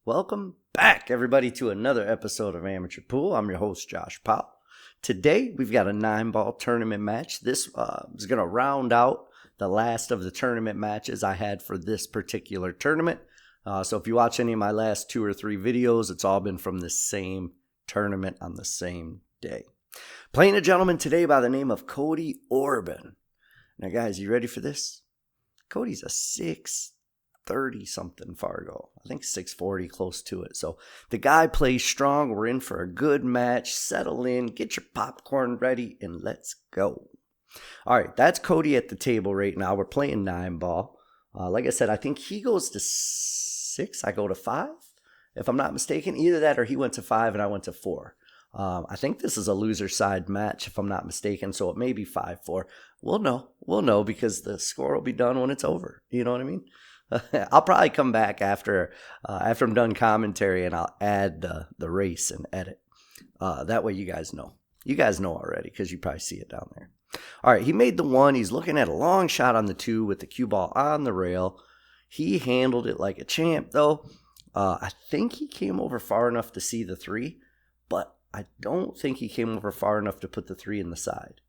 Welcome back, everybody, to another episode of Amateur Pool. I'm your host, Josh Powell. Today, we've got a 9-ball tournament match. This is going to round out the last of the tournament matches I had for this particular tournament. So if you watch any of my last 2 or 3 videos, it's all been from the same tournament on the same day. Playing a gentleman today by the name of Cody Orban. Now, guys, you ready for this? Cody's a 630-something Fargo. I think 640, close to it. So the guy plays strong. We're in for a good match. Settle in, get your popcorn ready, and let's go. All right, that's Cody at the table right now. We're playing 9-ball. Like I said, I think he goes to 6. I go to 5, if I'm not mistaken. Either that or he went to 5 and I went to 4. I think this is a loser side match, if I'm not mistaken, so it may be 5-4. We'll know because the score will be done when it's over. You know what I mean? I'll probably come back after I'm done commentary, and I'll add the race and edit. That way you guys know. You guys know already because you probably see it down there. All right, he made the 1. He's looking at a long shot on the 2 with the cue ball on the rail. He handled it like a champ, though. I think he came over far enough to see the 3, but I don't think he came over far enough to put the 3 in the side.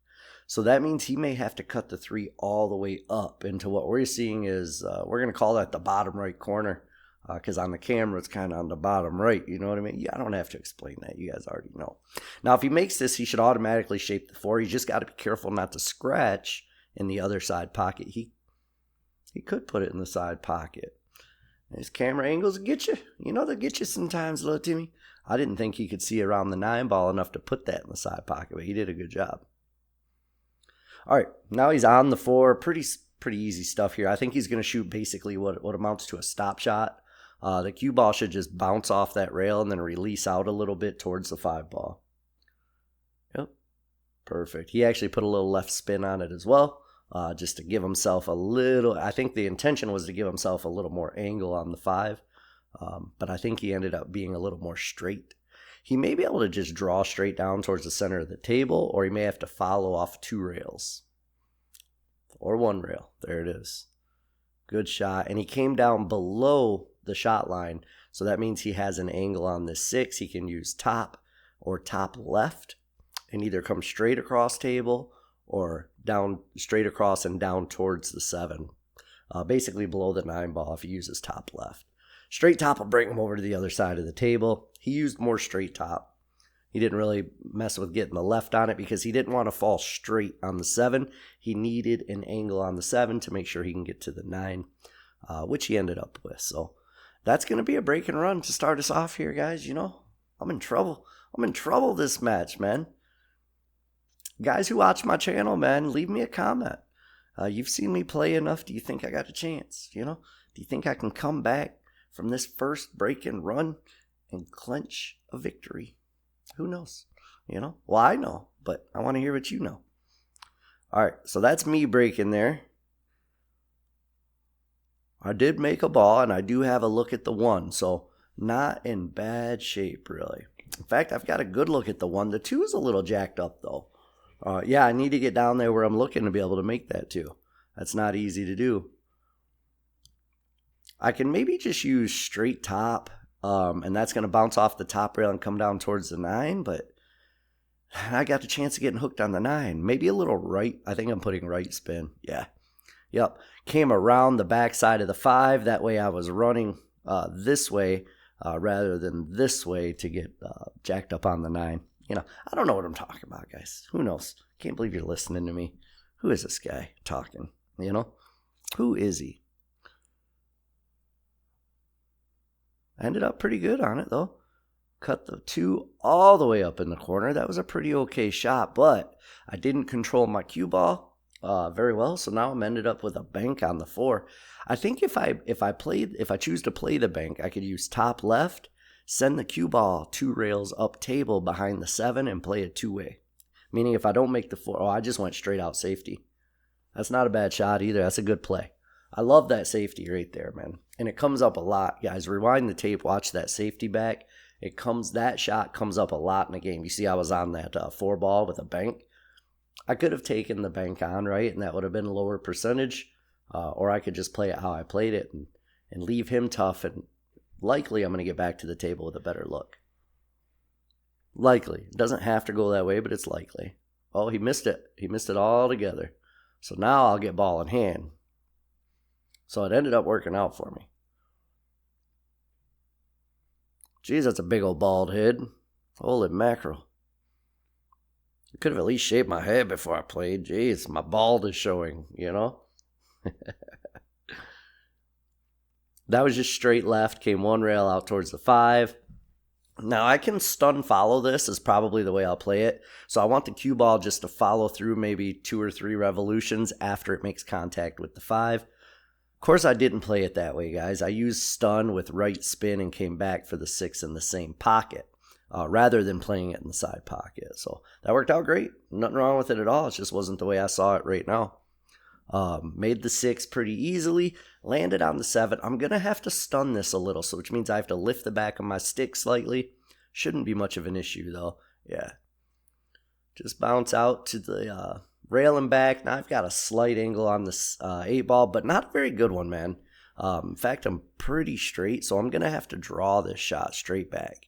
So that means he may have to cut the 3 all the way up into what we're seeing is, we're going to call that the bottom right corner, because on the camera it's kind of on the bottom right, you know what I mean? Yeah, I don't have to explain that. You guys already know. Now, if he makes this, he should automatically shape the 4. He's just got to be careful not to scratch in the other side pocket. He could put it in the side pocket. His camera angles will get you. You know, they'll get you sometimes, little Timmy. I didn't think he could see around the 9-ball enough to put that in the side pocket, but he did a good job. All right, now he's on the 4. Pretty easy stuff here. I think he's going to shoot basically what amounts to a stop shot. The cue ball should just bounce off that rail and then release out a little bit towards the 5-ball. Yep, perfect. He actually put a little left spin on it as well, just to give himself a little. I think the intention was to give himself a little more angle on the 5, but I think he ended up being a little more straight. He may be able to just draw straight down towards the center of the table, or he may have to follow off 2 rails. Or 1 rail. There it is. Good shot. And he came down below the shot line, so that means he has an angle on this 6. He can use top or top left and either come straight across table or down straight across and down towards the 7. Basically below the 9-ball if he uses top left. Straight top will bring him over to the other side of the table. He used more straight top. He didn't really mess with getting the left on it because he didn't want to fall straight on the 7. He needed an angle on the 7 to make sure he can get to the 9, which he ended up with. So that's going to be a break and run to start us off here, guys. You know, I'm in trouble. I'm in trouble this match, man. Guys who watch my channel, man, leave me a comment. You've seen me play enough. Do you think I got a chance? You know, do you think I can come back from this first break and run and clinch a victory? Who knows? You know? Well, I know, but I want to hear what you know. All right, so that's me breaking there. I did make a ball, and I do have a look at the 1, so not in bad shape, really. In fact, I've got a good look at the 1. The 2 is a little jacked up, though. Yeah, I need to get down there where I'm looking to be able to make that 2. That's not easy to do. I can maybe just use straight top, and that's going to bounce off the top rail and come down towards the 9, but I got the chance of getting hooked on the 9. Maybe a little right. I think I'm putting right spin. Yeah. Yep. Came around the back side of the 5. That way I was running this way rather than this way to get jacked up on the 9. You know, I don't know what I'm talking about, guys. Who knows? Can't believe you're listening to me. Who is this guy talking? You know? Who is he? I ended up pretty good on it, though. Cut the 2 all the way up in the corner. That was a pretty okay shot, but I didn't control my cue ball very well, so now I'm ended up with a bank on the 4. I think if I choose to play the bank, I could use top left, send the cue ball 2 rails up table behind the 7, and play it 2-way. Meaning if I don't make the 4, I just went straight out safety. That's not a bad shot either. That's a good play. I love that safety right there, man. And it comes up a lot. Guys, rewind the tape, watch that safety back. That shot comes up a lot in the game. You see I was on that 4-ball with a bank. I could have taken the bank on, right? And that would have been a lower percentage. Or I could just play it how I played it and leave him tough and likely I'm going to get back to the table with a better look. Likely. It doesn't have to go that way, but it's likely. Oh, he missed it. He missed it altogether. So now I'll get ball in hand. So it ended up working out for me. Jeez, that's a big old bald head. Holy mackerel. I could have at least shaved my head before I played. Jeez, my bald is showing, you know? That was just straight left. Came one rail out towards the 5. Now I can stun follow this is probably the way I'll play it. So I want the cue ball just to follow through maybe 2 or 3 revolutions after it makes contact with the 5. Of course, I didn't play it that way, guys. I used stun with right spin and came back for the 6 in the same pocket rather than playing it in the side pocket. So that worked out great. Nothing wrong with it at all. It just wasn't the way I saw it right now. Made the 6 pretty easily. Landed on the 7. I'm going to have to stun this a little, so which means I have to lift the back of my stick slightly. Shouldn't be much of an issue, though. Yeah. Just bounce out to the rail and back. Now I've got a slight angle on this 8 ball, but not a very good one, man. In fact, I'm pretty straight, so I'm going to have to draw this shot straight back.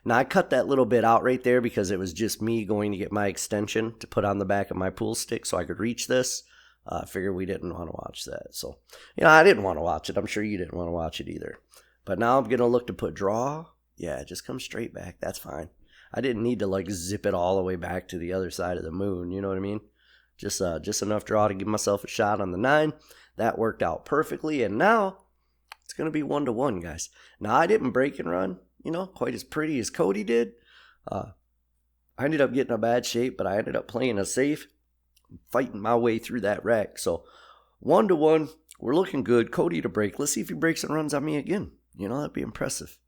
Now, I cut that little bit out right there because it was just me going to get my extension to put on the back of my pool stick so I could reach this. I figured we didn't want to watch that. So, I didn't want to watch it. I'm sure you didn't want to watch it either. But now I'm going to look to put draw. Yeah, just come straight back. That's fine. I didn't need to, zip it all the way back to the other side of the moon. You know what I mean? Just enough draw to give myself a shot on the 9. That worked out perfectly. And now it's going to be 1-1, guys. Now, I didn't break and run, quite as pretty as Cody did. I ended up getting a bad shape, but I ended up playing a safe, fighting my way through that wreck. So 1-1, we're looking good. Cody to break. Let's see if he breaks and runs on me again. That'd be impressive.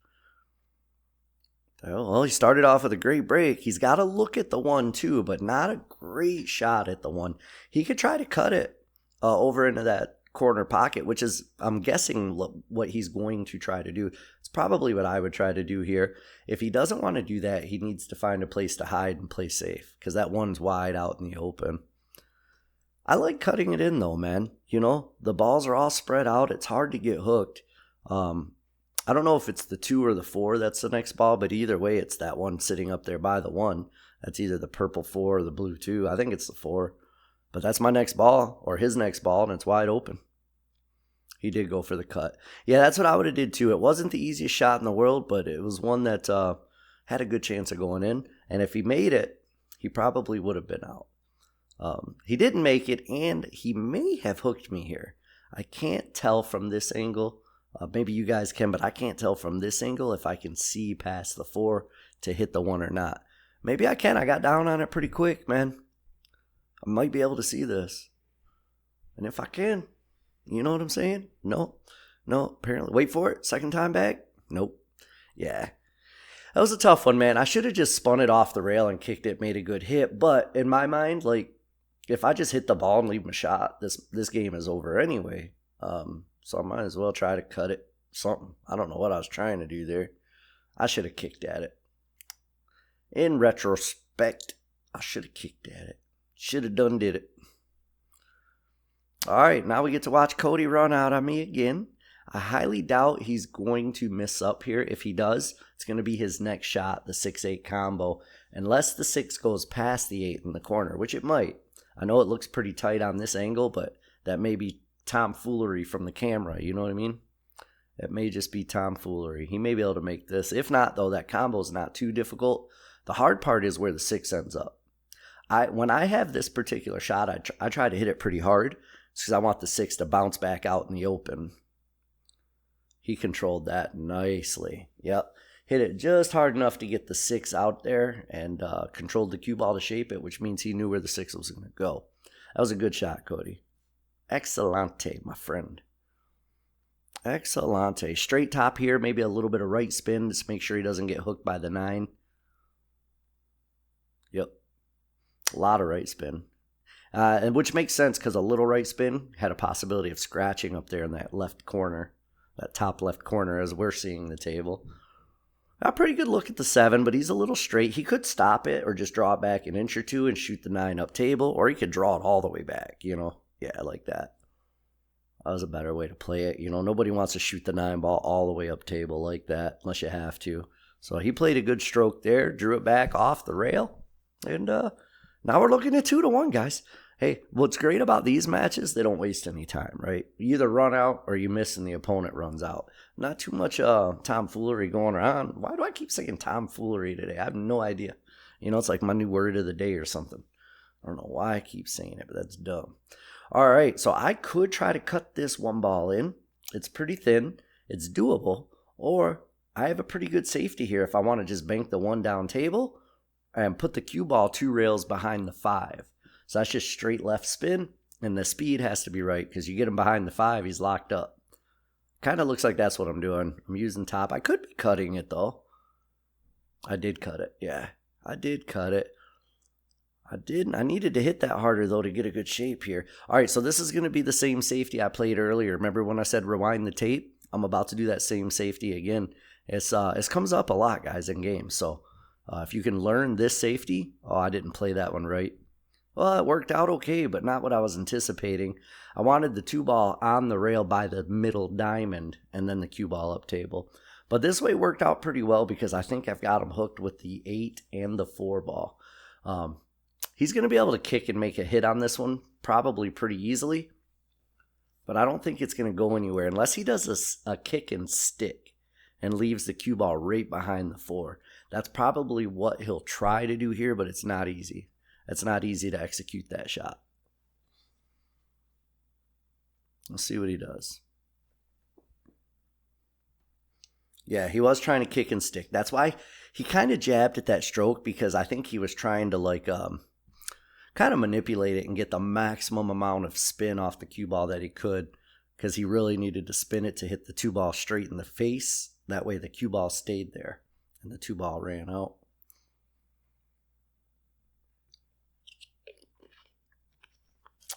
Well, he started off with a great break. He's got to look at the 1 too, but not a great shot at the 1. He could try to cut it over into that corner pocket, which is, I'm guessing, what he's going to try to do. It's probably what I would try to do here. If he doesn't want to do that, he needs to find a place to hide and play safe because that 1's wide out in the open. I like cutting it in though, man. The balls are all spread out. It's hard to get hooked. I don't know if it's the 2 or the 4 that's the next ball, but either way, it's that one sitting up there by the 1. That's either the purple 4 or the blue 2. I think it's the 4. But that's my next ball, or his next ball, and it's wide open. He did go for the cut. Yeah, that's what I would have did too. It wasn't the easiest shot in the world, but it was one that had a good chance of going in. And if he made it, he probably would have been out. He didn't make it, and he may have hooked me here. I can't tell from this angle. Maybe you guys can, but I can't tell from this angle if I can see past the 4 to hit the 1 or not. Maybe I can. I got down on it pretty quick, man. I might be able to see this. And if I can, you know what I'm saying? No, apparently. Wait for it. Second time back? Nope. Yeah. That was a tough one, man. I should have just spun it off the rail and kicked it, made a good hit. But in my mind, if I just hit the ball and leave him a shot, this game is over anyway. So I might as well try to cut it. Something. I don't know what I was trying to do there. I should have kicked at it. In retrospect, I should have kicked at it. Should have did it. All right, now we get to watch Cody run out on me again. I highly doubt he's going to miss up here. If he does, it's going to be his next shot, the 6-8 combo. Unless the 6 goes past the 8 in the corner, which it might. I know it looks pretty tight on this angle, but that may be tomfoolery from the camera. You know what I mean? It may just be tomfoolery. He may be able to make this. If not, though, that combo is not too difficult. The hard part is where the 6 ends up. When I have this particular shot, I try to hit it pretty hard because I want the 6 to bounce back out in the open. He controlled that nicely. Yep. Hit it just hard enough to get the 6 out there and controlled the cue ball to shape it, which means he knew where the 6 was going to go. That was a good shot, Cody. Excellente, my friend. Excellente. Straight top here, maybe a little bit of right spin. Just make sure he doesn't get hooked by the 9. Yep. A lot of right spin. And which makes sense because a little right spin had a possibility of scratching up there in that left corner. That top left corner as we're seeing the table. A pretty good look at the 7, but he's a little straight. He could stop it or just draw it back an inch or two and shoot the 9 up table. Or he could draw it all the way back, Yeah, like that. That was a better way to play it. Nobody wants to shoot the 9-ball all the way up table like that unless you have to. So he played a good stroke there, drew it back off the rail, and now we're looking at 2-1, guys. Hey, what's great about these matches, they don't waste any time, right? You either run out or you miss and the opponent runs out. Not too much tomfoolery going on. Why do I keep saying tomfoolery today? I have no idea. It's like my new word of the day or something. I don't know why I keep saying it, but that's dumb. All right, so I could try to cut this 1 ball in. It's pretty thin. It's doable. Or I have a pretty good safety here if I want to just bank the 1 down table and put the cue ball 2 rails behind the 5. So that's just straight left spin, and the speed has to be right because you get him behind the 5, he's locked up. Kind of looks like that's what I'm doing. I'm using top. I could be cutting it, though. I did cut it. Yeah, I did cut it. I needed to hit that harder, though, to get a good shape here. All right, so this is going to be the same safety I played earlier. Remember when I said rewind the tape? I'm about to do that same safety again. It comes up a lot, guys, in games. So if you can learn this safety, I didn't play that one right. Well, it worked out okay, but not what I was anticipating. I wanted the 2 ball on the rail by the middle diamond and then the cue ball up table. But this way worked out pretty well because I think I've got him hooked with the 8 and the 4 ball. He's going to be able to kick and make a hit on this one probably pretty easily. But I don't think it's going to go anywhere unless he does a kick and stick and leaves the cue ball right behind the 4. That's probably what he'll try to do here, but it's not easy. It's not easy to execute that shot. Let's see what he does. Yeah, he was trying to kick and stick. That's why he kind of jabbed at that stroke because I think he was trying to kind of manipulate it and get the maximum amount of spin off the cue ball that he could because he really needed to spin it to hit the 2 ball straight in the face. That way the cue ball stayed there and the 2 ball ran out.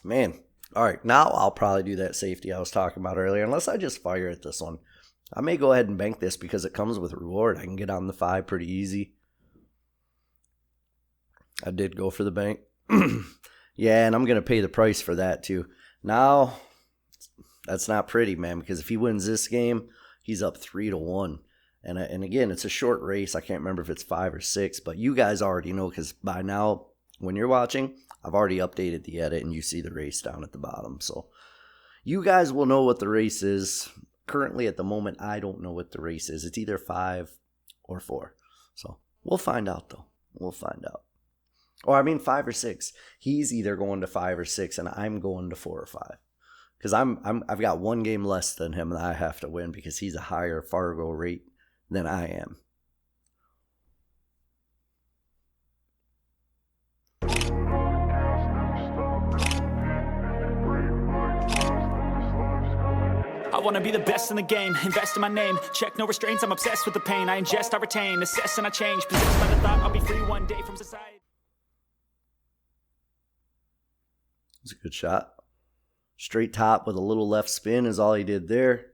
Man, all right, now I'll probably do that safety I was talking about earlier, unless I just fire at this one. I may go ahead and bank this because it comes with reward. I can get on the 5 pretty easy. I did go for the bank. Yeah, and I'm going to pay the price for that too. Now, that's not pretty, man, because if he wins this game, he's up 3-1. And again, it's a short race. I can't remember if it's 5 or 6, but you guys already know because by now, when you're watching, I've already updated the edit and you see the race down at the bottom. So you guys will know what the race is. Currently, at the moment, I don't know what the race is. It's either 5 or 4. So we'll find out, though. We'll find out. Or 5 or 6. He's either going to 5 or 6, and I'm going to 4 or 5. Because I've got 1 game less than him that I have to win because he's a higher Fargo rate than I am. I wanna be the best in the game, invest in my name, check no restraints, I'm obsessed with the pain, I ingest, I retain, assess and I change, possessed by the thought I'll be free one day from society. It's a good shot. Straight top with a little left spin is all he did there.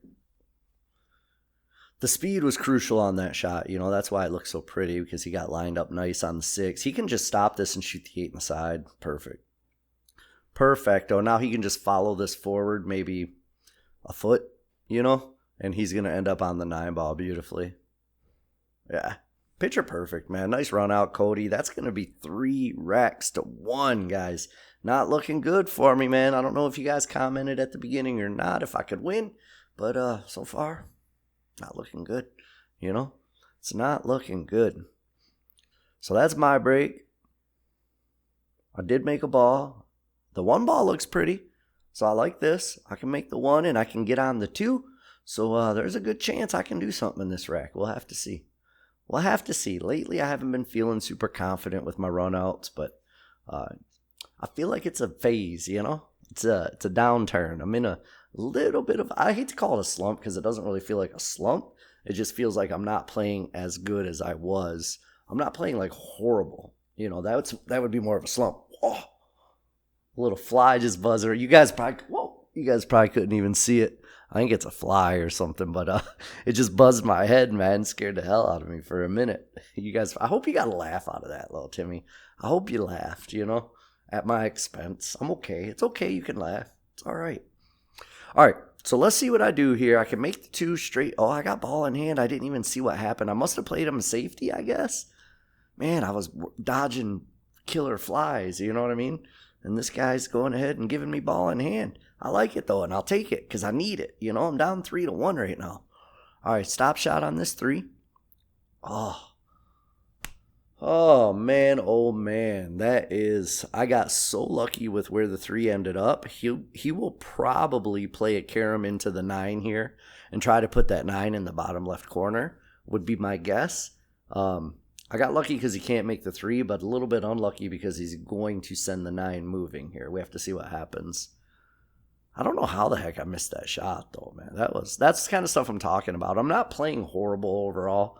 The speed was crucial on that shot, that's why it looks so pretty because he got lined up nice on the 6. He can just stop this and shoot the 8 in the side. Perfecto. Now he can just follow this forward maybe a foot, and he's going to end up on the 9 ball beautifully. Yeah, picture perfect, man. Nice run out, Cody. That's going to be 3-1, guys. Not looking good for me, man. I don't know if you guys commented at the beginning or not if I could win, but so far, not looking good, It's not looking good. So that's my break. I did make a ball. The 1 ball looks pretty. So I like this. I can make the 1 and I can get on the 2. So there's a good chance I can do something in this rack. We'll have to see. Lately, I haven't been feeling super confident with my runouts, but I feel like it's a phase, It's a downturn. I'm in a little bit of, I hate to call it a slump because it doesn't really feel like a slump. It just feels like I'm not playing as good as I was. I'm not playing like horrible. That would be more of a slump. Oh. A little fly just buzzer. You guys probably couldn't even see it. I think it's a fly or something, but it just buzzed my head, man. Scared the hell out of me for a minute. You guys, I hope you got a laugh out of that, little Timmy. I hope you laughed, at my expense. I'm okay. It's okay. You can laugh. It's all right. All right, so let's see what I do here. I can make the 2 straight. Oh, I got ball in hand. I didn't even see what happened. I must have played him safety, I guess. Man, I was dodging killer flies, you know what I mean? And this guy's going ahead and giving me ball in hand. I like it, though, and I'll take it because I need it. You know, I'm down 3-1 right now. All right, stop shot on this 3. Oh, man. That is, I got so lucky with where the 3 ended up. He will probably play a carom into the 9 here and try to put that 9 in the bottom left corner, would be my guess. I got lucky because he can't make the 3, but a little bit unlucky because he's going to send the 9 moving here. We have to see what happens. I don't know how the heck I missed that shot, though, man. That's the kind of stuff I'm talking about. I'm not playing horrible overall.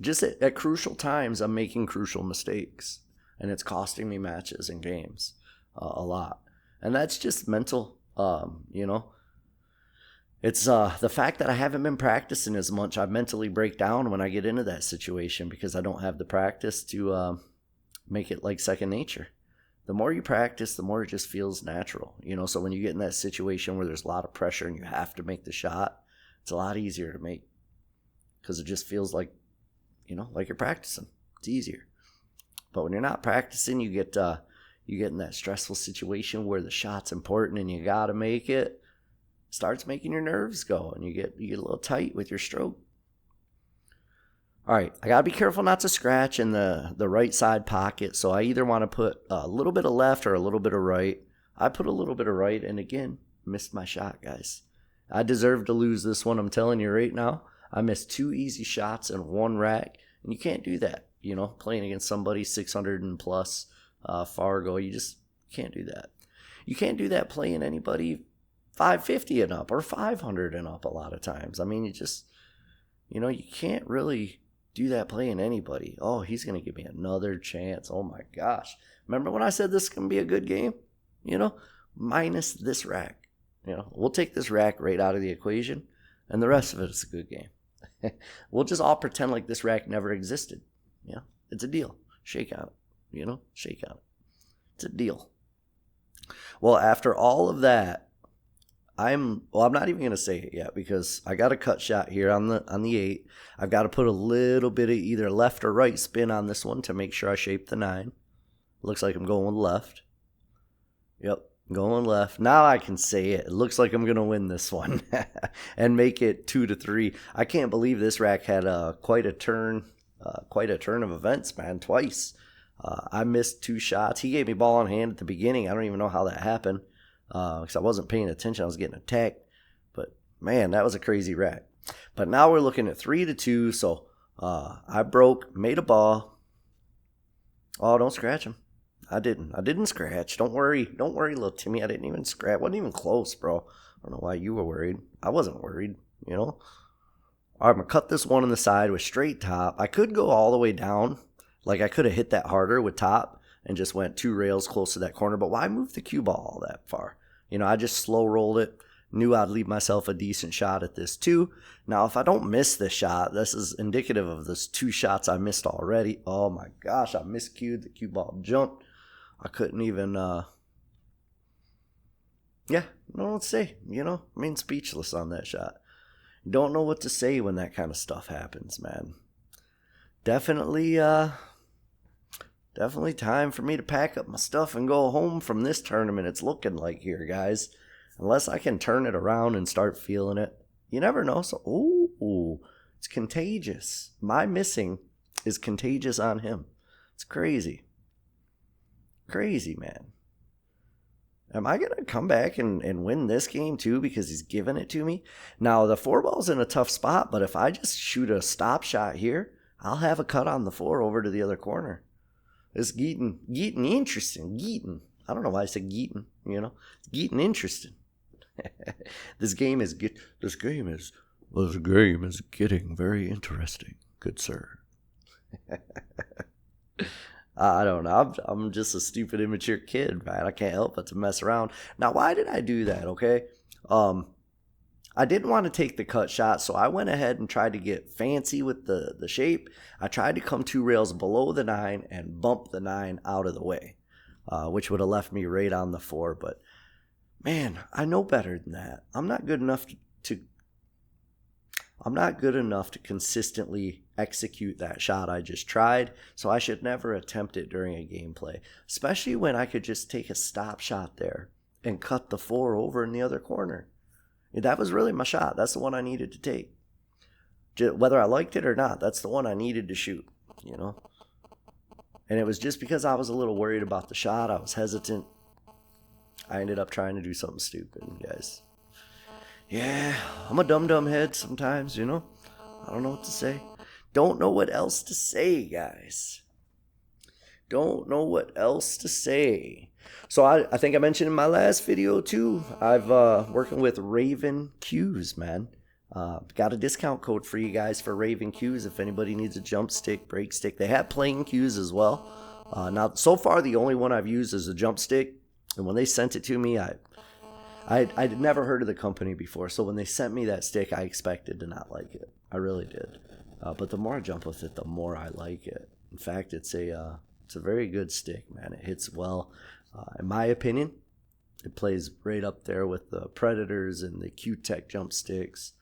Just at crucial times, I'm making crucial mistakes, and it's costing me matches and games a lot. And that's just mental, you know. It's the fact that I haven't been practicing as much. I mentally break down when I get into that situation because I don't have the practice to make it like second nature. The more you practice, the more it just feels natural, you know. So when you get in that situation where there's a lot of pressure and you have to make the shot, it's a lot easier to make because it just feels like, you know, like you're practicing. It's easier. But when you're not practicing, you get in that stressful situation where the shot's important and you got to make it. Starts making your nerves go and you get a little tight with your stroke. All right, I got to be careful not to scratch in the right side pocket. So I either want to put a little bit of left or a little bit of right. I put a little bit of right and again, missed my shot, guys. I deserve to lose this one, I'm telling you right now. I missed 2 easy shots in 1 rack and you can't do that, you know, playing against somebody 600 and plus Fargo. You just can't do that. You can't do that playing anybody 550 and up or 500 and up a lot of times. I mean, you can't really do that playing anybody. Oh, he's going to give me another chance. Oh my gosh. Remember when I said this is going to be a good game? You know, minus this rack. You know, we'll take this rack right out of the equation and the rest of it is a good game. We'll just all pretend like this rack never existed. You know, it's a deal. Shake on it. You know, shake on it. It's a deal. Well, after all of that, I'm not even going to say it yet because I got a cut shot here on the 8. I've got to put a little bit of either left or right spin on this one to make sure I shape the 9. Looks like I'm going left. Yep, going left. Now I can say it. It looks like I'm going to win this one and make it 2-3. I can't believe this rack had quite a turn of events, man, twice. I missed 2 shots. He gave me ball on hand at the beginning. I don't even know how that happened. Because I wasn't paying attention. I was getting attacked. But, man, that was a crazy rack. But now we're looking at 3-2. So, I broke, made a ball. Oh, don't scratch him. I didn't scratch. Don't worry, little Timmy. I didn't even scratch. Wasn't even close, bro. I don't know why you were worried. I wasn't worried, you know. All right, I'm going to cut this one on the side with straight top. I could go all the way down. Like, I could have hit that harder with top and just went 2 rails close to that corner. But why move the cue ball all that far? You know, I just slow rolled it. Knew I'd leave myself a decent shot at this too. Now, if I don't miss this shot, this is indicative of those 2 shots I missed already. Oh my gosh, I miscued. The cue ball jumped. I couldn't even, don't know what to say. You know, I mean, speechless on that shot. Don't know what to say when that kind of stuff happens, man. Definitely time for me to pack up my stuff and go home from this tournament. It's looking like here, guys. Unless I can turn it around and start feeling it. You never know. So, it's contagious. My missing is contagious on him. It's crazy. Crazy, man. Am I going to come back and win this game too because he's giving it to me? Now, the 4-ball's in a tough spot, but if I just shoot a stop shot here, I'll have a cut on the 4 over to the other corner. It's getting interesting. Geeting. I don't know why I said Geeting, you know. It's getting interesting. This game is getting very interesting, good sir. I don't know. I'm just a stupid, immature kid, man. I can't help but to mess around. Now, why did I do that, okay? I didn't want to take the cut shot, so I went ahead and tried to get fancy with the shape. I tried to come 2 rails below the 9 and bump the 9 out of the way, which would have left me right on the 4. But, man, I know better than that. I'm not good enough to consistently execute that shot I just tried, so I should never attempt it during a gameplay, especially when I could just take a stop shot there and cut the 4 over in the other corner. That was really my shot. That's the one I needed to take. Whether I liked it or not, that's the one I needed to shoot, you know? And it was just because I was a little worried about the shot. I was hesitant. I ended up trying to do something stupid, guys. Yeah, I'm a dumb head sometimes, you know? I don't know what to say. Don't know what else to say, guys. Don't know what else to say. So I think I mentioned in my last video, too, I've working with Raven Qs, man. Got a discount code for you guys for Raven Qs if anybody needs a jump stick, break stick. They have plain Qs as well. Now, so far, the only one I've used is a jump stick. And when they sent it to me, I'd never heard of the company before. So when they sent me that stick, I expected to not like it. I really did. But the more I jump with it, the more I like it. In fact, it's a very good stick, man. It hits well. In my opinion, it plays right up there with the Predators and the Q-Tech jump sticks.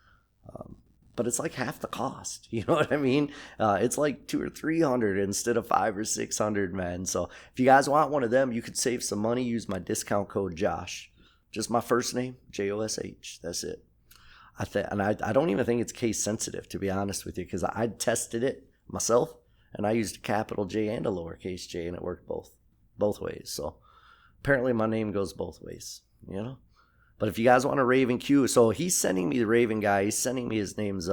But it's like half the cost. You know what I mean? It's like $200 or $300 instead of $500 or $600, man. So if you guys want one of them, you could save some money. Use my discount code Josh. Just my first name, Josh. That's it. I don't even think it's case sensitive, to be honest with you, because I tested it myself and I used a capital J and a lowercase j, and it worked both ways. So apparently my name goes both ways, you know. But if you guys want a Raven Q, so he's sending me the Raven guy. He's sending me, his name's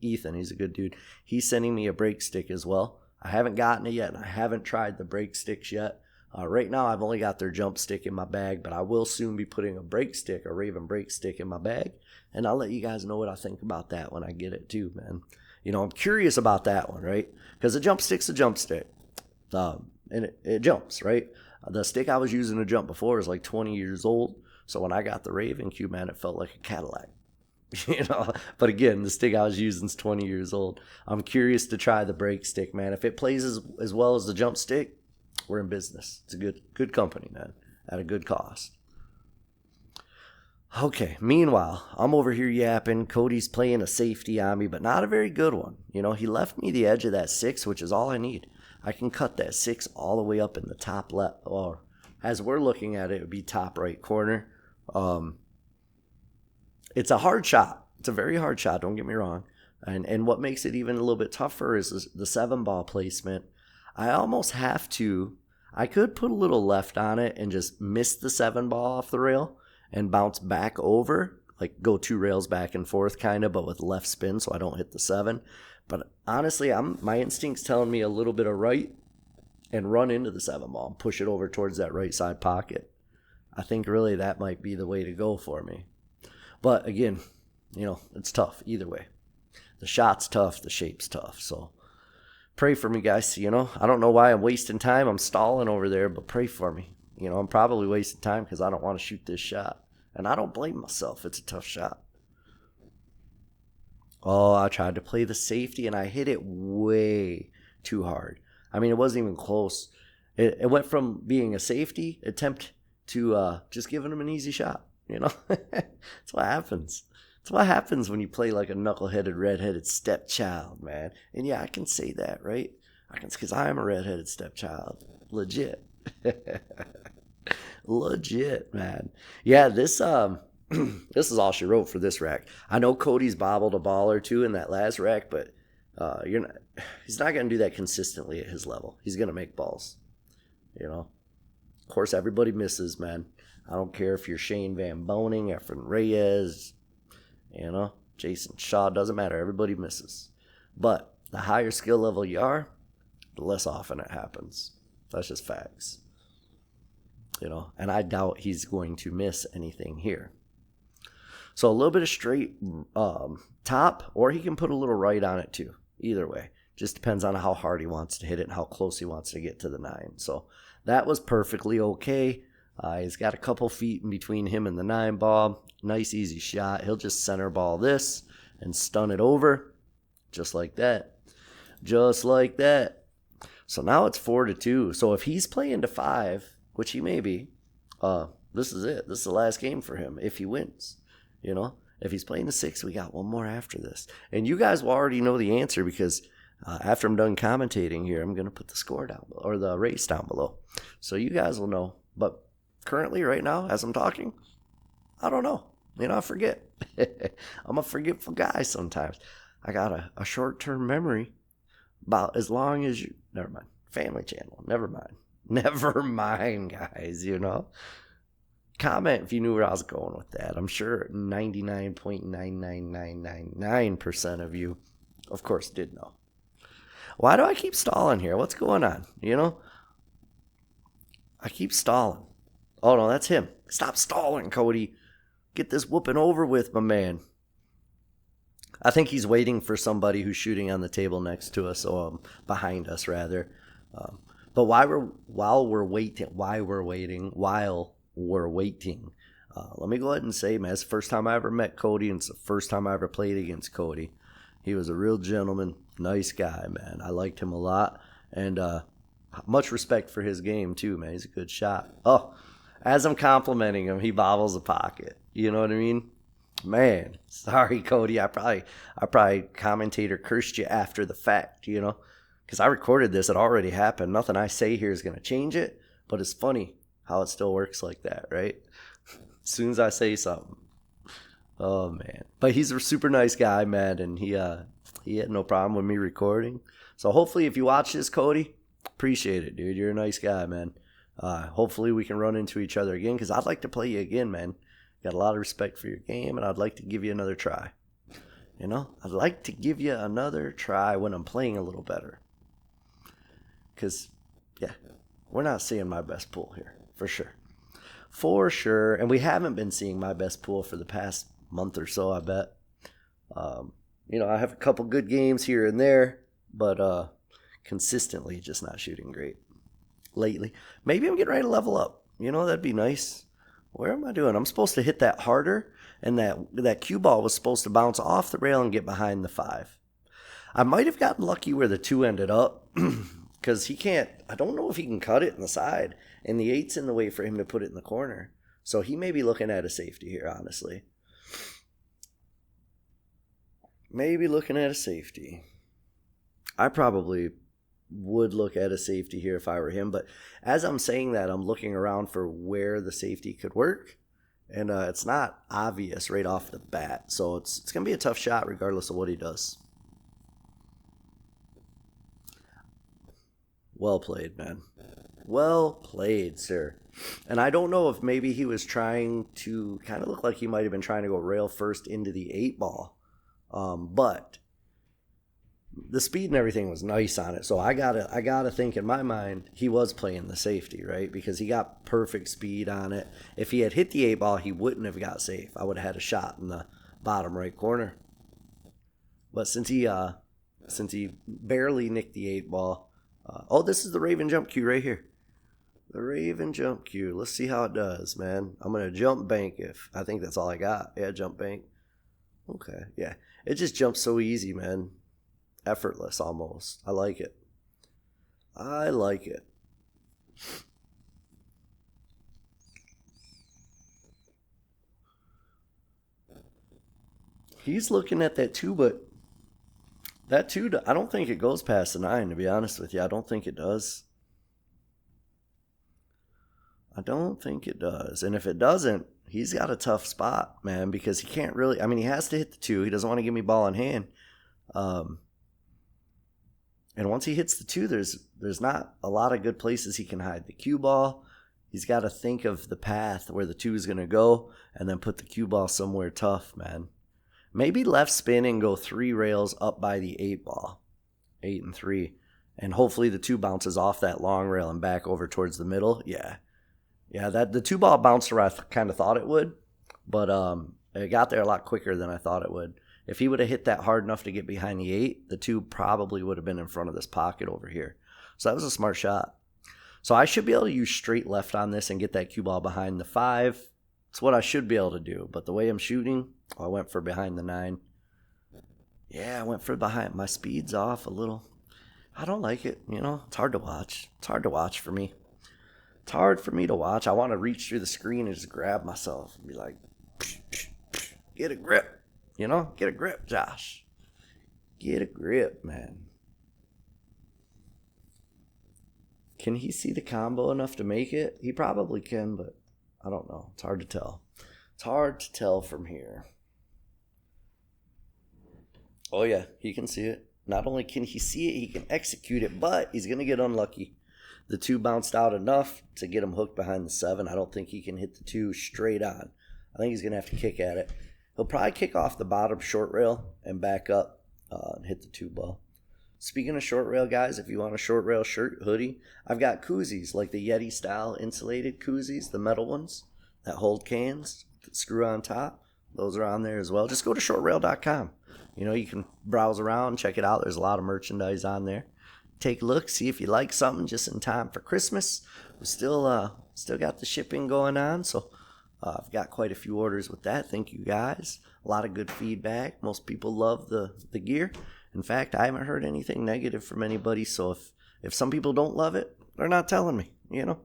Ethan. He's a good dude. He's sending me a break stick as well. I haven't gotten it yet, and I haven't tried the break sticks yet. Right now, I've only got their jump stick in my bag, but I will soon be putting a break stick, a Raven break stick, in my bag, and I'll let you guys know what I think about that when I get it too, man. You know, I'm curious about that one, right? Because a jump stick's a jump stick, and it jumps, right? The stick I was using to jump before is like 20 years old. So when I got the Raven Q, man, it felt like a Cadillac, you know. But again, the stick I was using is 20 years old. I'm curious to try the break stick, man. If it plays as well as the jump stick, we're in business. It's a good company, man, at a good cost. Okay, meanwhile, I'm over here yapping. Cody's playing a safety on me, but not a very good one. You know, he left me the edge of that 6, which is all I need. I can cut that 6 all the way up in the top left, or as we're looking at it, it would be top right corner. It's a hard shot. It's a very hard shot, don't get me wrong. And what makes it even a little bit tougher is the 7-ball placement. I almost have to, I could put a little left on it and just miss the 7-ball off the rail and bounce back over, like go 2 rails back and forth kind of, but with left spin so I don't hit the 7. But honestly, my instinct's telling me a little bit of right and run into the 7-ball and push it over towards that right side pocket. I think really that might be the way to go for me. But again, you know, it's tough either way. The shot's tough, the shape's tough. So pray for me, guys. You know, I don't know why I'm wasting time. I'm stalling over there, but pray for me. You know, I'm probably wasting time because I don't want to shoot this shot. And I don't blame myself. It's a tough shot. Oh, I tried to play the safety and I hit it way too hard. I mean, it wasn't even close. It went from being a safety attempt to just giving him an easy shot, you know. That's what happens. That's what happens when you play like a knuckleheaded, redheaded stepchild, man. And yeah, I can say that, right? I can, because I am a redheaded stepchild. Legit. Legit, man. Yeah, this this is all she wrote for this rack. I know Cody's bobbled a ball or two in that last rack, but he's not going to do that consistently at his level. He's going to make balls, you know. Of course, everybody misses, man. I don't care if you're Shane Van Boning, Efren Reyes, you know, Jason Shaw, doesn't matter. Everybody misses. But the higher skill level you are, the less often it happens. That's just facts. You know, and I doubt he's going to miss anything here. So a little bit of straight top, or he can put a little right on it too. Either way. Just depends on how hard he wants to hit it and how close he wants to get to the 9. So that was perfectly okay. He's got a couple feet in between him and the 9 ball. Nice, easy shot. He'll just center ball this and stun it over. Just like that. Just like that. So now it's 4-2. So if he's playing to 5, which he may be, This is it. This is the last game for him if he wins. You know, if he's playing the 6, we got one more after this. And you guys will already know the answer because after I'm done commentating here, I'm going to put the score down below, or the race down below. So you guys will know. But currently, right now, as I'm talking, I don't know. You know, I forget. I'm a forgetful guy sometimes. I got a short-term memory about as long as you... Never mind. Family channel. Never mind. Never mind, guys, you know. Comment if you knew where I was going with that. I'm sure 99.99999% of you, of course, did know. Why do I keep stalling here? What's going on? You know? I keep stalling. Oh, no, that's him. Stop stalling, Cody. Get this whooping over with, my man. I think he's waiting for somebody who's shooting on the table next to us, or behind us, rather. But while we're waiting, let me go ahead and say, man, it's the first time I ever met Cody, and it's the first time I ever played against Cody. He was a real gentleman, nice guy, man. I liked him a lot, and much respect for his game, too, man. He's a good shot. Oh, as I'm complimenting him, he bobbles a pocket. You know what I mean? Man, sorry, Cody. I probably commentator cursed you after the fact, you know? Because I recorded this. It already happened. Nothing I say here is going to change it, but it's funny how it still works like that, right? As soon as I say something. Oh, man. But he's a super nice guy, man, and he had no problem with me recording. So hopefully if you watch this, Cody, appreciate it, dude. You're a nice guy, man. Hopefully we can run into each other again because I'd like to play you again, man. Got a lot of respect for your game, and I'd like to give you another try. You know, I'd like to give you another try when I'm playing a little better. Because, yeah, we're not seeing my best pool here, for sure. For sure, and we haven't been seeing my best pool for the past month or so, I bet. You know, I have a couple good games here and there, but consistently just not shooting great lately. Maybe I'm getting ready to level up. You know, that'd be nice. Where am I doing? I'm supposed to hit that harder, and that cue ball was supposed to bounce off the rail and get behind the 5. I might have gotten lucky where the 2 ended up, because he can't, I don't know if he can cut it in the side, and the 8's in the way for him to put it in the corner. So he may be looking at a safety here, honestly. Maybe looking at a safety. I probably would look at a safety here if I were him, but as I'm saying that, I'm looking around for where the safety could work, and it's not obvious right off the bat, so it's gonna be a tough shot regardless of what he does. Well played, man. Well played, sir. And I don't know if maybe he was trying to kind of look like he might have been trying to go rail first into the 8 ball, but the speed and everything was nice on it. So I gotta think in my mind he was playing the safety, right? Because he got perfect speed on it. If he had hit the 8 ball, he wouldn't have got safe. I would have had a shot in the bottom right corner. But since he barely nicked the 8 ball, this is the Raven jump cue right here. The Raven jump cue. Let's see how it does, man. I'm gonna jump bank if I think that's all I got. Yeah, jump bank. Okay, yeah. It just jumps so easy, man. Effortless almost. I like it. I like it. He's looking at that 2, but that 2, I don't think it goes past the 9, to be honest with you. I don't think it does. I don't think it does. And if it doesn't, he's got a tough spot, man, because he can't really, I mean, he has to hit the 2. He doesn't want to give me ball in hand. And once he hits the 2, there's not a lot of good places he can hide the cue ball. He's got to think of the path where the 2 is going to go and then put the cue ball somewhere tough, man. Maybe left spin and go 3 rails up by the 8 ball. 8 and 3. And hopefully the 2 bounces off that long rail and back over towards the middle. Yeah. Yeah, that the 2 ball bounced where I kind of thought it would. But it got there a lot quicker than I thought it would. If he would have hit that hard enough to get behind the 8, the 2 probably would have been in front of this pocket over here. So that was a smart shot. So I should be able to use straight left on this and get that cue ball behind the 5. It's what I should be able to do. But the way I'm shooting, I went for behind the 9. Yeah, I went for behind. My speed's off a little. I don't like it, you know. It's hard to watch. It's hard to watch for me. It's hard for me to watch. I want to reach through the screen and just grab myself and be like, get a grip. You know, get a grip, Josh. Get a grip, man. Can he see the combo enough to make it? He probably can, but I don't know. It's hard to tell. It's hard to tell from here. Oh, yeah, he can see it. Not only can he see it, he can execute it, but he's going to get unlucky. The 2 bounced out enough to get him hooked behind the 7. I don't think he can hit the 2 straight on. I think he's going to have to kick at it. He'll probably kick off the bottom short rail and back up and hit the 2 ball. Speaking of short rail, guys, if you want a short rail shirt, hoodie, I've got koozies, like the Yeti style insulated koozies, the metal ones that hold cans, that screw on top. Those are on there as well. Just go to shortrail.com. You know, you can browse around, check it out. There's a lot of merchandise on there. Take a look, see if you like something just in time for Christmas. We still got the shipping going on, so I've got quite a few orders with that. Thank you guys. A lot of good feedback. Most people love the gear. In fact, I haven't heard anything negative from anybody, so if some people don't love it, they're not telling me, you know.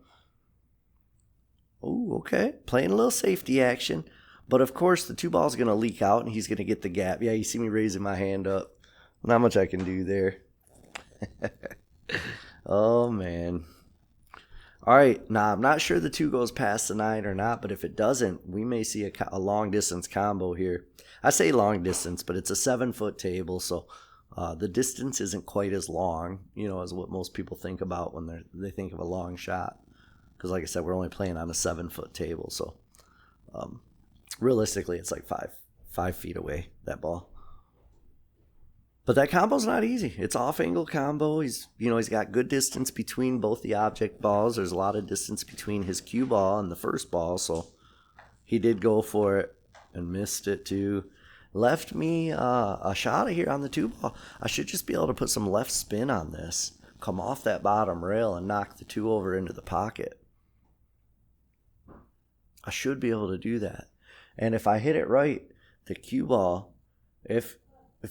Oh, okay. Playing a little safety action. But, of course, the 2 ball's going to leak out, and he's going to get the gap. Yeah, you see me raising my hand up. Not much I can do there. Oh, man. All right. Now, I'm not sure the 2 goes past the 9 or not, but if it doesn't, we may see a long-distance combo here. I say long distance, but it's a 7-foot table, so the distance isn't quite as long, you know, as what most people think about when they think of a long shot. Because, like I said, we're only playing on a 7-foot table, so realistically, it's like 5 feet away, that ball. But that combo's not easy. It's off-angle combo. He's got good distance between both the object balls. There's a lot of distance between his cue ball and the first ball, so he did go for it and missed it too. Left me a shot here on the 2 ball. I should just be able to put some left spin on this, come off that bottom rail and knock the 2 over into the pocket. I should be able to do that. And if I hit it right, the cue ball, if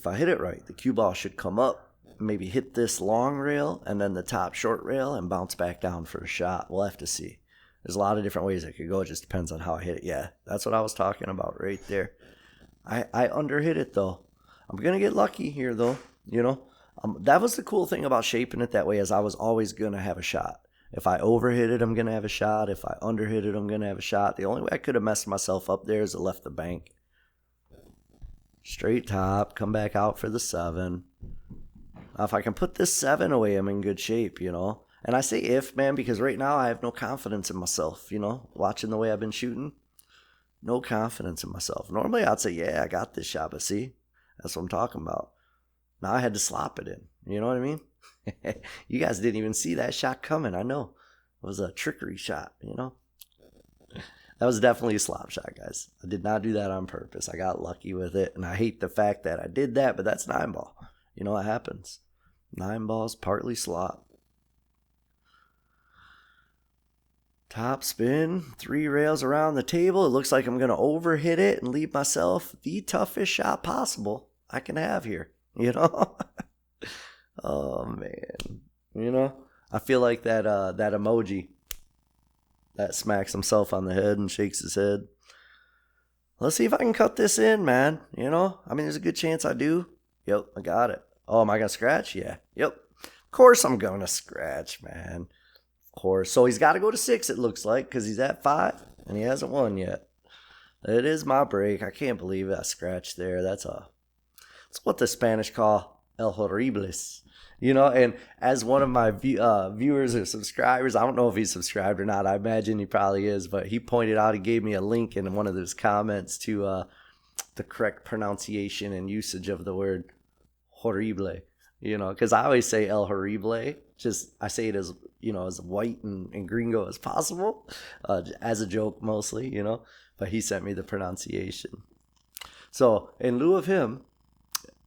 I hit it right, the cue ball should come up, maybe hit this long rail and then the top short rail and bounce back down for a shot. We'll have to see. There's a lot of different ways it could go. It just depends on how I hit it. Yeah, that's what I was talking about right there. I underhit it, though. I'm going to get lucky here, though. You know, that was the cool thing about shaping it that way, is I was always going to have a shot. If I overhit it, I'm going to have a shot. If I underhit it, I'm going to have a shot. The only way I could have messed myself up there is I left the bank. Straight top, come back out for the 7. Now, if I can put this 7 away, I'm in good shape, you know. And I say if, man, because right now I have no confidence in myself, you know, watching the way I've been shooting. No confidence in myself. Normally I'd say, yeah, I got this shot, but see, that's what I'm talking about. Now I had to slop it in. You know what I mean? You guys didn't even see that shot coming. I know. It was a trickery shot, you know? That was definitely a slop shot, guys. I did not do that on purpose. I got lucky with it, and I hate the fact that I did that, but that's 9 ball. You know what happens. 9 balls, partly slop. Top spin, 3 rails around the table. It looks like I'm going to overhit it and leave myself the toughest shot possible I can have here, you know? Oh, man. You know, I feel like that emoji that smacks himself on the head and shakes his head. Let's see if I can cut this in, man. You know, I mean, there's a good chance I do. Yep, I got it. Oh, am I going to scratch? Yeah. Yep. Of course I'm going to scratch, man. Course. So he's got to go to 6, it looks like, because he's at 5 and he hasn't won yet. It is my break. I can't believe I scratched there. That's what the Spanish call el horribles. You know, and as one of my viewers or subscribers, I don't know if he's subscribed or not. I imagine he probably is, but he pointed out, he gave me a link in one of his comments to the correct pronunciation and usage of the word horrible. You know, because I always say el horrible. Just I say it as, you know, as white and gringo as possible, as a joke mostly, you know. But he sent me the pronunciation. So in lieu of him,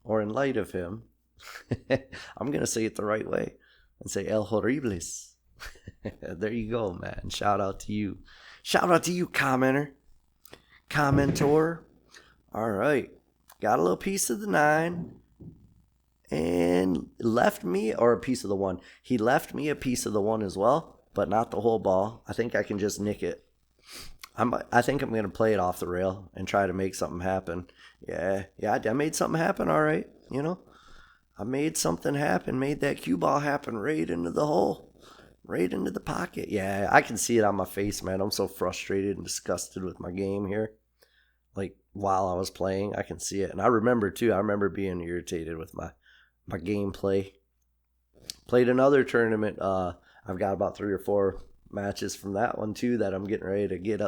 or in light of him, I'm going to say it the right way and say el horribles. There you go, man. Shout out to you. Shout out to you, commenter. Commentor. All right. Got a little piece of the 9. And left me, or a piece of the 1. He left me a piece of the 1 as well. but not the whole ball. I think I can just nick it. I think I'm going to play it off the rail and try to make something happen. Yeah, I made something happen, all right. I made something happen, made that cue ball happen right into the hole, right into the pocket. Yeah, I can see it on my face, man. I'm so frustrated and disgusted with my game here. Like, while I was playing, I can see it. And I remember, too, being irritated with my gameplay. Played another tournament. I've got about 3 or 4 matches from that one too that I'm getting ready to get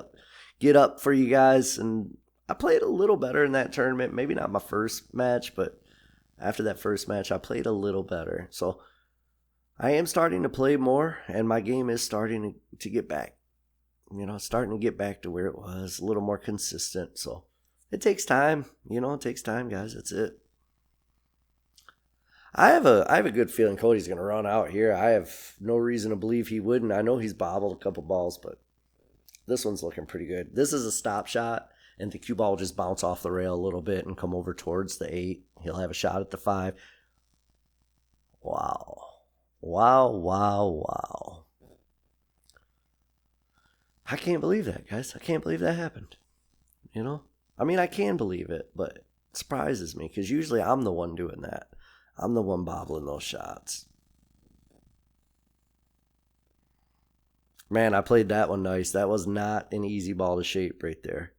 up for you guys. And I played a little better in that tournament. Maybe not my first match, but after that first match, I played a little better. So I am starting to play more, and my game is starting to get back. Starting to get back to where it was, a little more consistent. So it takes time. It takes time, guys. That's it. I have a good feeling Cody's going to run out here. I have no reason to believe he wouldn't. I know he's bobbled a couple balls, but this one's looking pretty good. This is a stop shot, and the cue ball will just bounce off the rail a little bit and come over towards the 8. He'll have a shot at the 5. Wow. I can't believe that, guys. I can't believe that happened. I can believe it, but it surprises me because usually I'm the one doing that. I'm the one bobbling those shots. Man, I played that one nice. That was not an easy ball to shape right there.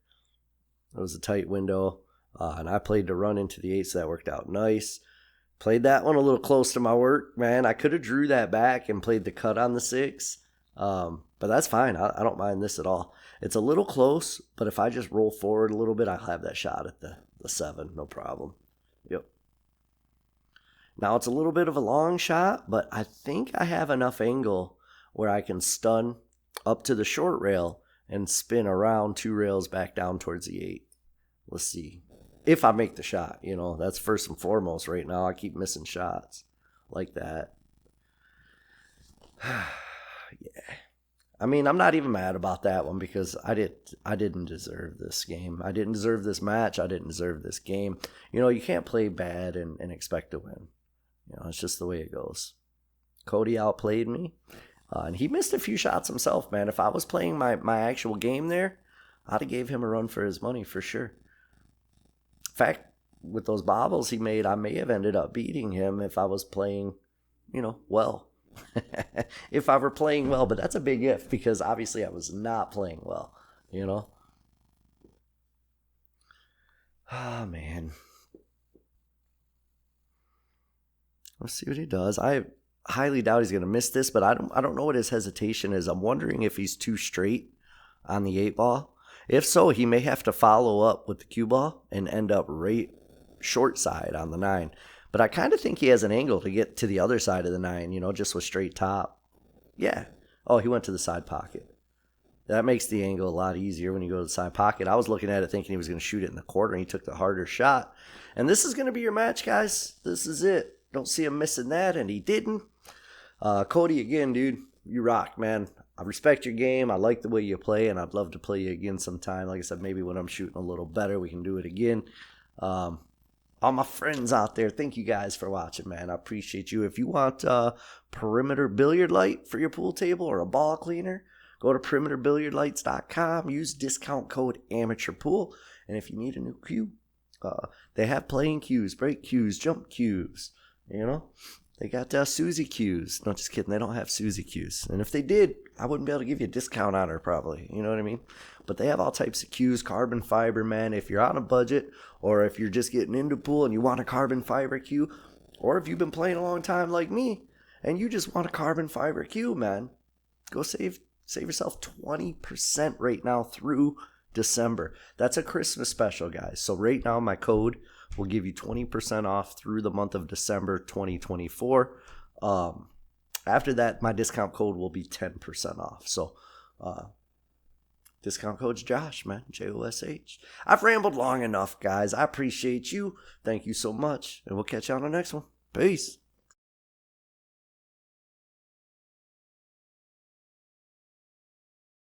It was a tight window, and I played to run into the 8, so that worked out nice. Played that one a little close to my work. Man, I could have drew that back and played the cut on the 6, but that's fine. I don't mind this at all. It's a little close, but if I just roll forward a little bit, I'll have that shot at the 7. No problem. Yep. Now, it's a little bit of a long shot, but I think I have enough angle where I can stun up to the short rail and spin around 2 rails back down towards the 8. Let's see. If I make the shot, that's first and foremost right now. I keep missing shots like that. Yeah. I'm not even mad about that one because I didn't deserve this game. I didn't deserve this match. I didn't deserve this game. You can't play bad and expect to win. It's just the way it goes. Cody outplayed me, and he missed a few shots himself, man. If I was playing my actual game there, I'd have gave him a run for his money for sure. In fact, with those bobbles he made, I may have ended up beating him if I was playing, well. If I were playing well, but that's a big if because obviously I was not playing well, Oh, man. Let's see what he does. I highly doubt he's going to miss this, but I don't know what his hesitation is. I'm wondering if he's too straight on the 8 ball. If so, he may have to follow up with the cue ball and end up right short side on the 9. But I kind of think he has an angle to get to the other side of the 9, just with straight top. Yeah. Oh, he went to the side pocket. That makes the angle a lot easier when you go to the side pocket. I was looking at it thinking he was going to shoot it in the corner, and he took the harder shot. And this is going to be your match, guys. This is it. Don't see him missing that, and he didn't. Cody, again, dude, you rock, man. I respect your game. I like the way you play, and I'd love to play you again sometime. Like I said, maybe when I'm shooting a little better, we can do it again. All my friends out there, thank you guys for watching, man. I appreciate you. If you want a perimeter billiard light for your pool table or a ball cleaner, go to perimeterbilliardlights.com. Use discount code amateurpool. And if you need a new cue, they have playing cues, break cues, jump cues. They got Suzy cues. No, just kidding. They don't have Suzy cues. And if they did, I wouldn't be able to give you a discount on her probably. You know what I mean? But they have all types of cues, carbon fiber, man. If you're on a budget or if you're just getting into pool and you want a carbon fiber cue, or if you've been playing a long time like me and you just want a carbon fiber cue, man, go save yourself 20% right now through December. That's a Christmas special, guys. So right now my code will give you 20% off through the month of December 2024. After that, my discount code will be 10% off. So discount code's Josh, man. Josh. I've rambled long enough, guys. I appreciate you. Thank you so much. And we'll catch you on the next one. Peace.